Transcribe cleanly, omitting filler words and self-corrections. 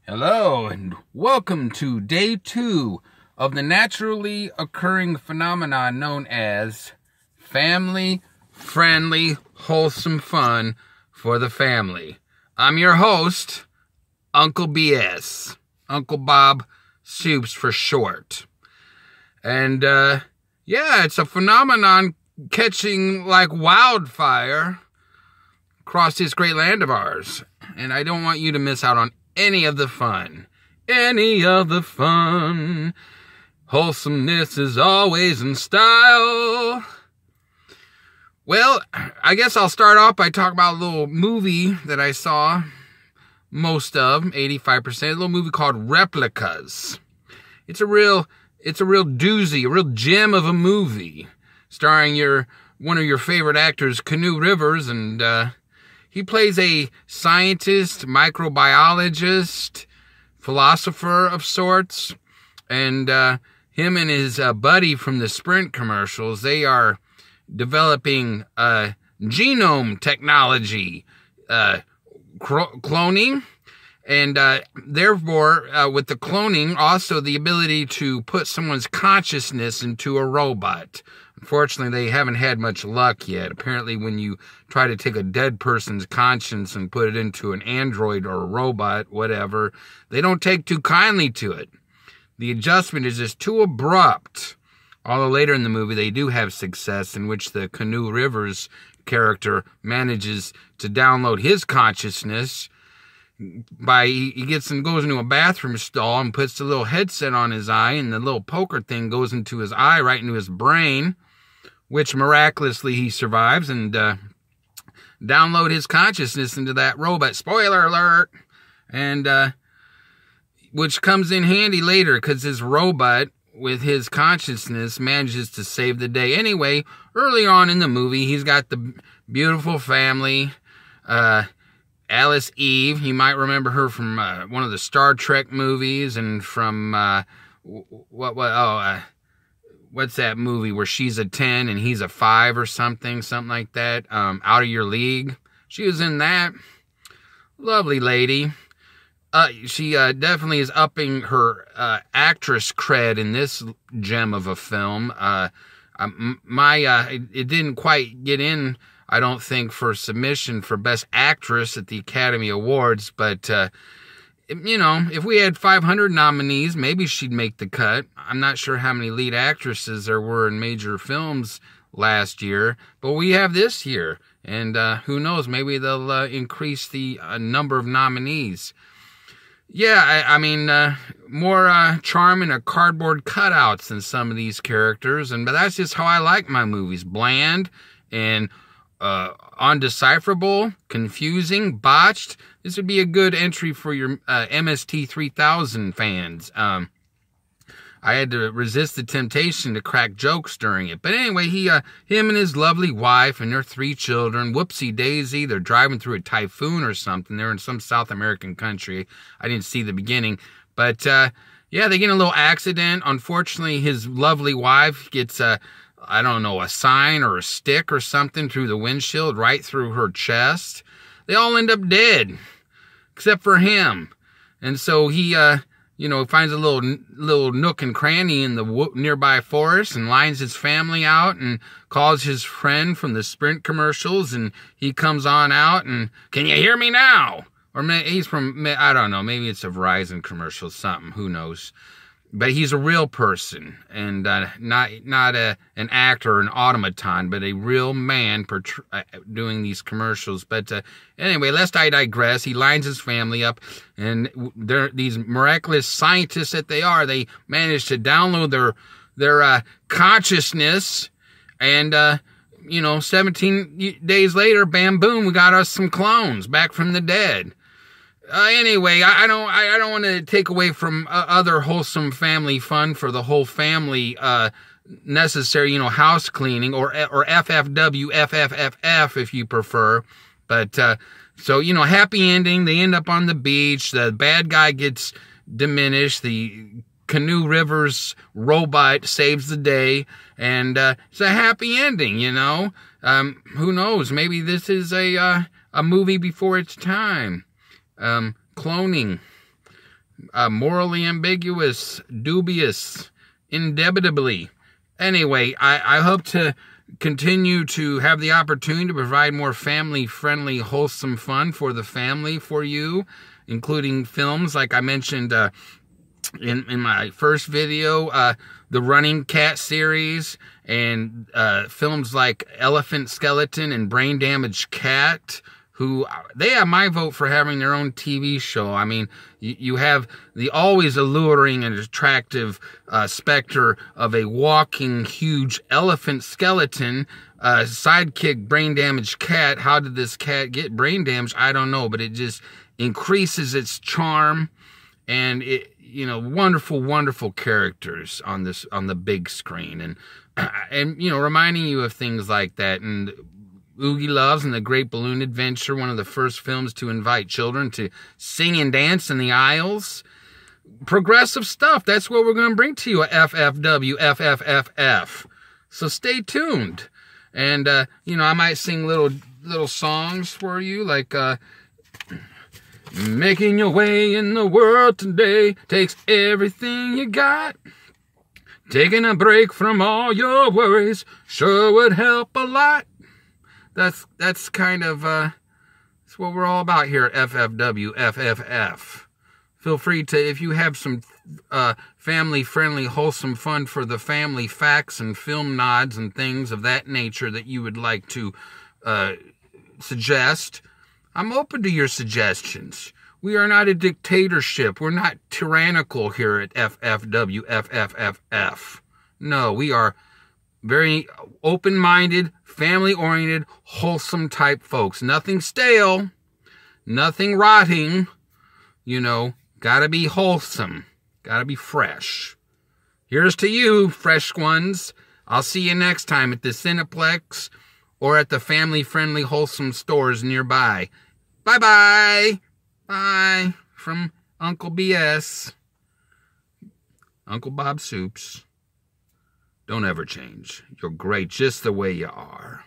Hello and welcome to day 2 of the naturally occurring phenomenon known as family-friendly, wholesome fun for the family. I'm your host, Uncle BS, Uncle Bob Soups for short. And it's a phenomenon catching like wildfire across this great land of ours. And I don't want you to miss out on any of the fun. Any of the fun. Wholesomeness is always in style. Well, I guess I'll start off by talking about a little movie that I saw most of, 85%, a little movie called Replicas. It's a real doozy, a real gem of a movie, starring one of your favorite actors, Keanu Rivers, and he plays a scientist, microbiologist, philosopher of sorts, and him and his buddy from the Sprint commercials, they are developing genome technology, cloning, and therefore, with the cloning, also the ability to put someone's consciousness into a robot. Unfortunately, they haven't had much luck yet. Apparently, when you try to take a dead person's conscience and put it into an android or a robot, whatever, they don't take too kindly to it. The adjustment is just too abrupt. Although later in the movie, they do have success in which the Keanu Rivers character manages to download his consciousness by he goes into a bathroom stall and puts the little headset on his eye, and the little poker thing goes into his eye, right into his brain, which miraculously he survives, and download his consciousness into that robot. Spoiler alert! And which comes in handy later, because his robot, with his consciousness, manages to save the day. Anyway, early on in the movie, he's got the beautiful family, Alice Eve. You might remember her from one of the Star Trek movies, and from what's that movie where she's a 10 and he's a 5 or something like that? Out of Your League. She was in that. Lovely lady. She definitely is upping her actress cred in this gem of a film. It didn't quite get in, I don't think, for submission for Best Actress at the Academy Awards, but if we had 500 nominees, maybe she'd make the cut. I'm not sure how many lead actresses there were in major films last year, but we have this year, and who knows, maybe they'll increase the number of nominees. Yeah, I mean, more charm in a cardboard cutouts than some of these characters, but that's just how I like my movies. Bland and undecipherable, confusing, botched. This would be a good entry for your MST 3000 fans. I had to resist the temptation to crack jokes during it. But anyway, him and his lovely wife and their 3 children, whoopsie daisy, they're driving through a typhoon or something. They're in some South American country. I didn't see the beginning. But they get in a little accident. Unfortunately, his lovely wife gets a sign or a stick or something through the windshield, right through her chest. They all end up dead, except for him. And so he, finds a little nook and cranny in the nearby forest and lines his family out and calls his friend from the Sprint commercials, and he comes on out and, "Can you hear me now?" Or he's from, I don't know, maybe it's a Verizon commercial, something, who knows. But he's a real person, and not an actor or an automaton, but a real man doing these commercials. But anyway, lest I digress, he lines his family up, and they're these miraculous scientists that they manage to download their consciousness, and 17 days later, bam, boom, we got us some clones back from the dead. Anyway, I don't want to take away from other wholesome family fun for the whole family, necessary, house cleaning or FFW, FFFF if you prefer. But, happy ending. They end up on the beach. The bad guy gets diminished. The Keanu Rivers robot saves the day. And, it's a happy ending, Who knows? Maybe this is a movie before its time. Cloning. morally ambiguous, dubious, indubitably. Anyway, I hope to continue to have the opportunity to provide more family-friendly, wholesome fun for the family for you, including films like I mentioned in my first video, the Running Cat series, and films like Elephant Skeleton and Brain Damaged Cat, who they have my vote for having their own TV show. I mean, you have the always alluring and attractive specter of a walking huge elephant skeleton, sidekick Brain Damaged Cat. How did this cat get brain damage? I don't know, but it just increases its charm, and it, you know, wonderful, wonderful characters on the big screen, and you know, reminding you of things like that. And Oogie Loves and the Great Balloon Adventure, one of the first films to invite children to sing and dance in the aisles. Progressive stuff. That's what we're going to bring to you at FFW, FFFF. So stay tuned. And, you know, I might sing little songs for you, like, making your way in the world today takes everything you got. Taking a break from all your worries sure would help a lot. That's kind of, that's what we're all about here at FFW, FFF. Feel free to, if you have some family-friendly, wholesome fun for the family facts and film nods and things of that nature that you would like to suggest, I'm open to your suggestions. We are not a dictatorship. We're not tyrannical here at FFW, FFFF. No, we are very open-minded, family-oriented, wholesome type folks. Nothing stale, nothing rotting, you know, gotta be wholesome, gotta be fresh. Here's to you, fresh ones. I'll see you next time at the Cineplex or at the family-friendly, wholesome stores nearby. Bye-bye. Bye. From Uncle BS. Uncle Bob Soups. Don't ever change. You're great just the way you are.